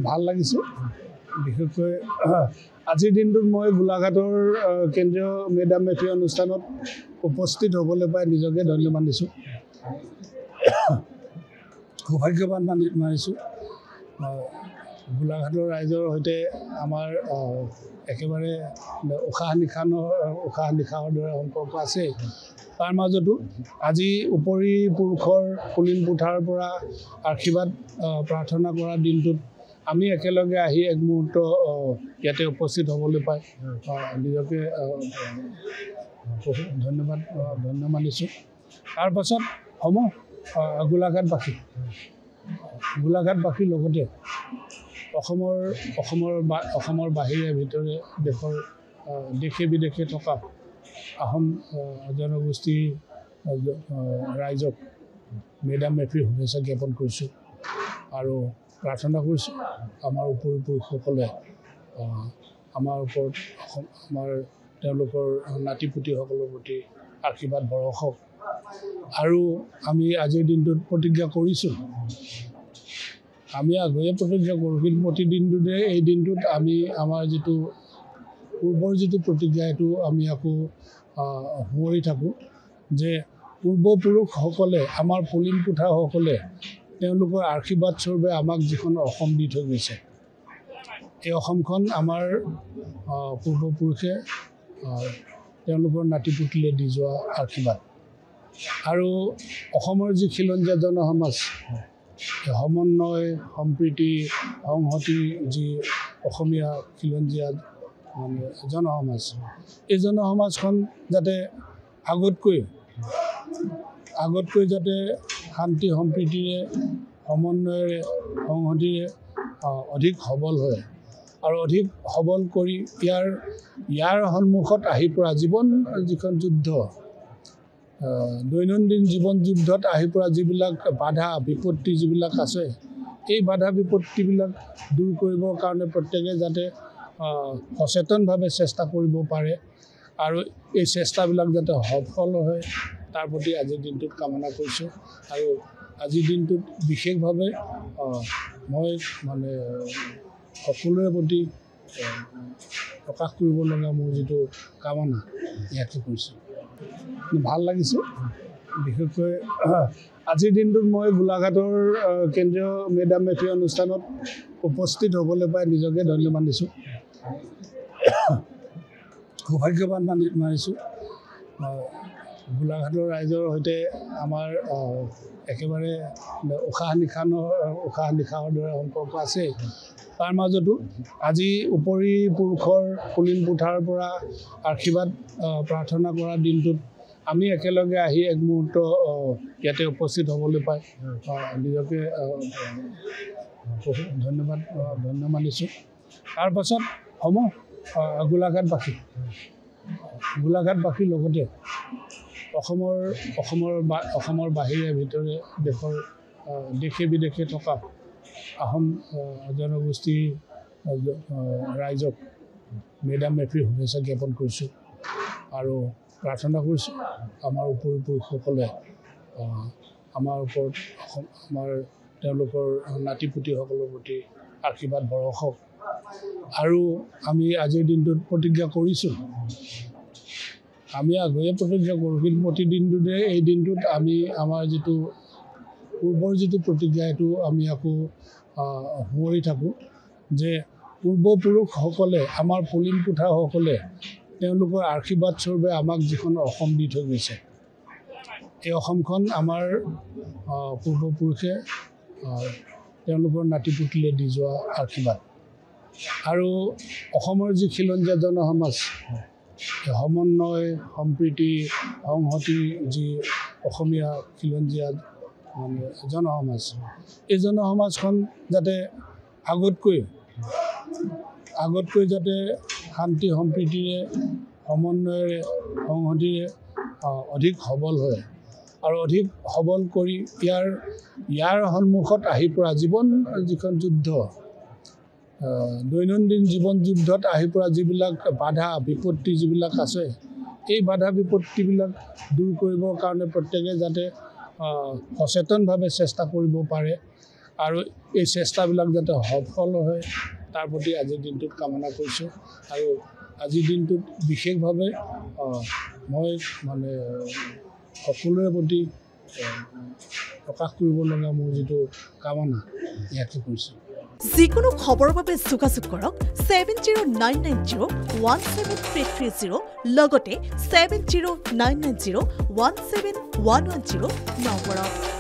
ভাল লাগিছে বিশেষকৈ আজিৰ দিনটোত মই গোলাঘাটৰ কেন্দ্ৰীয় মেডাম মেফি অনুষ্ঠানত উপস্থিত হ'বলৈ পাই নিজকে ধন্য মানিছোঁ সৌভাগ্যৱান মানিছোঁ গোলাঘাটৰ ৰাইজৰ সৈতে আমাৰ একেবাৰে উশাহ নিশাহৰ দৰে সম্পৰ্ক আছে তাৰ মাজতো আজি উপৰি পুৰুষৰ পুলিন পুঠাৰ পৰা আশীৰ্বাদ প্ৰাৰ্থনা কৰা দিনটোত আমি একেলগে আহি এক মুহূৰ্ত ইয়াতে উপস্থিত হ'বলৈ পাই নিজকে ধন্য মানিছোঁ তাৰ পাছত গোলাঘাটবাসীৰ লগতে অসমৰ বাহিৰে ভিতৰে দেশে বিদেশে থকা আহোম জনগোষ্ঠীৰ ৰাইজক মেডাম মেফিৰ শুভেচ্ছা জ্ঞাপন কৰিছোঁ আৰু প্ৰাৰ্থনা কৰিছোঁ আমাৰ উপৰি পুৰুষসকলে আমাৰ ওপৰত আমাৰ তেওঁলোকৰ নাতিপুতিসকলৰ প্ৰতি আশীৰ্বাদ বৰষক আৰু আমি আজিৰ দিনটোত প্ৰতিজ্ঞা কৰিছোঁ আমি আগেয়ে প্ৰতিজ্ঞা কৰোঁ কিন্তু প্ৰতিদিনটোতে এই দিনটোত আমি আমাৰ যিটো পূৰ্বৰ যিটো প্ৰতিজ্ঞা সেইটো আমি আকৌ সোঁৱৰি থাকোঁ যে পূৰ্বপুৰুষসকলে আমাৰ পুলিন পুঠাসকলে তেওঁলোকৰ আশীৰ্বাদ স্বৰূপে আমাক যিখন অসম দি থৈ গৈছে এই অসমখন আমাৰ পূৰ্বপুৰুষে তেওঁলোকৰ নাতিপুতিলে দি যোৱা আশীৰ্বাদ আৰু অসমৰ যি খিলঞ্জীয়া জনসমাজ সমন্বয় সম্প্ৰীতি সংহতি যি অসমীয়া খিলঞ্জীয়া মানে জনসমাজ এই জনসমাজখন যাতে আগতকৈ যাতে শান্তি সম্প্ৰীতিৰে সমন্বয়েৰে সংহতিৰে অধিক সবল হয় আৰু অধিক সবল কৰি ইয়াৰ সন্মুখত আহি পৰা যিখন যুদ্ধ দৈনন্দিন জীৱন যুদ্ধত আহি পৰা যিবিলাক বাধা বিপত্তি যিবিলাক আছে এই বাধা বিপত্তিবিলাক দূৰ কৰিবৰ কাৰণে প্ৰত্যেকে যাতে সচেতনভাৱে চেষ্টা কৰিব পাৰে আৰু এই চেষ্টাবিলাক যাতে সফল হয় তাৰ প্ৰতি আজিৰ দিনটোত কামনা কৰিছোঁ আৰু আজিৰ দিনটোত বিশেষভাৱে মই মানে সকলোৰে প্ৰতি প্ৰকাশ কৰিব লগা মোৰ যিটো কামনা ইয়াকে কৰিছোঁ ভাল লাগিছে বিশেষকৈ আজিৰ দিনটোত মই গোলাঘাটৰ কেন্দ্ৰীয় মেডাম মেফি অনুষ্ঠানত উপস্থিত হ'বলৈ পাই নিজকে ধন্য মানিছোঁ সৌভাগ্যৱান মানিছোঁ গোলাঘাটৰ ৰাইজৰ সৈতে আমাৰ একেবাৰে উশাহ নিশাহৰ দৰে সম্পৰ্ক আছে তাৰ মাজতো আজি উপৰি পুৰুষৰ পুলিন পুঠাৰ পৰা আশীৰ্বাদ প্ৰাৰ্থনা কৰা দিনটোত আমি একেলগে আহি এক মুহূৰ্ত ইয়াতে উপস্থিত হ'বলৈ পাই নিজকে ধন্য মানিছোঁ তাৰ পাছত গোলাঘাটবাসীৰ লগতে অসমৰ বাহিৰে ভিতৰে দেশে বিদেশে থকা আহোম জনগোষ্ঠীৰ ৰাইজক মেডাম মেফিৰ শুভেচ্ছা জ্ঞাপন কৰিছোঁ আৰু প্ৰাৰ্থনা কৰিছোঁ আমাৰ উপৰি পুৰুষসকলে আমাৰ ওপৰত আমাৰ তেওঁলোকৰ নাতিপুতিসকলৰ প্ৰতি আশীৰ্বাদ বৰষক আৰু আমি আজিৰ দিনটোত প্ৰতিজ্ঞা কৰিছোঁ আমি আগেয়ে প্ৰতিজ্ঞা কৰোঁ কিন্তু প্ৰতিদিনটোতে এই দিনটোত আমি আমাৰ যিটো পূৰ্বৰ যিটো প্ৰতিজ্ঞা সেইটো আমি আকৌ সোঁৱৰি থাকোঁ যে পূৰ্বপুৰুষসকলে আমাৰ পুলিন পুঠাসকলে তেওঁলোকৰ আশীৰ্বাদ স্বৰূপে আমাক যিখন অসম দি থৈ গৈছে এই অসমখন আমাৰ পূৰ্বপুৰুষে তেওঁলোকৰ নাতিপুতিলে দি যোৱা আশীৰ্বাদ আৰু অসমৰ যি খিলঞ্জীয়া জনসমাজ সমন্বয় সম্প্ৰীতি সংহতি যি অসমীয়া খিলঞ্জীয়া মানে জনসমাজ এই জনসমাজখন যাতে আগতকৈ যাতে শান্তি সম্প্ৰীতিৰে সমন্বয়েৰে সংহতিৰে অধিক সবল হয় আৰু অধিক সবল কৰি ইয়াৰ সন্মুখত আহি পৰা যিখন যুদ্ধ দৈনন্দিন জীৱন যুদ্ধত আহি পৰা যিবিলাক বাধা বিপত্তি যিবিলাক আছে এই বাধা বিপত্তিবিলাক দূৰ কৰিবৰ কাৰণে প্ৰত্যেকে যাতে সচেতনভাৱে চেষ্টা কৰিব পাৰে আৰু এই চেষ্টাবিলাক যাতে সফল হয় তাৰ প্ৰতি আজিৰ দিনটোত কামনা কৰিছোঁ আৰু আজিৰ দিনটোত বিশেষভাৱে মই মানে সকলোৰে প্ৰতি প্ৰকাশ কৰিব লগা মোৰ যিটো কামনা ইয়াকে কৰিছোঁ যিকোনো খবৰৰ বাবে যোগাযোগ কৰক 7099017330 লগতে 7099017110 নম্বৰত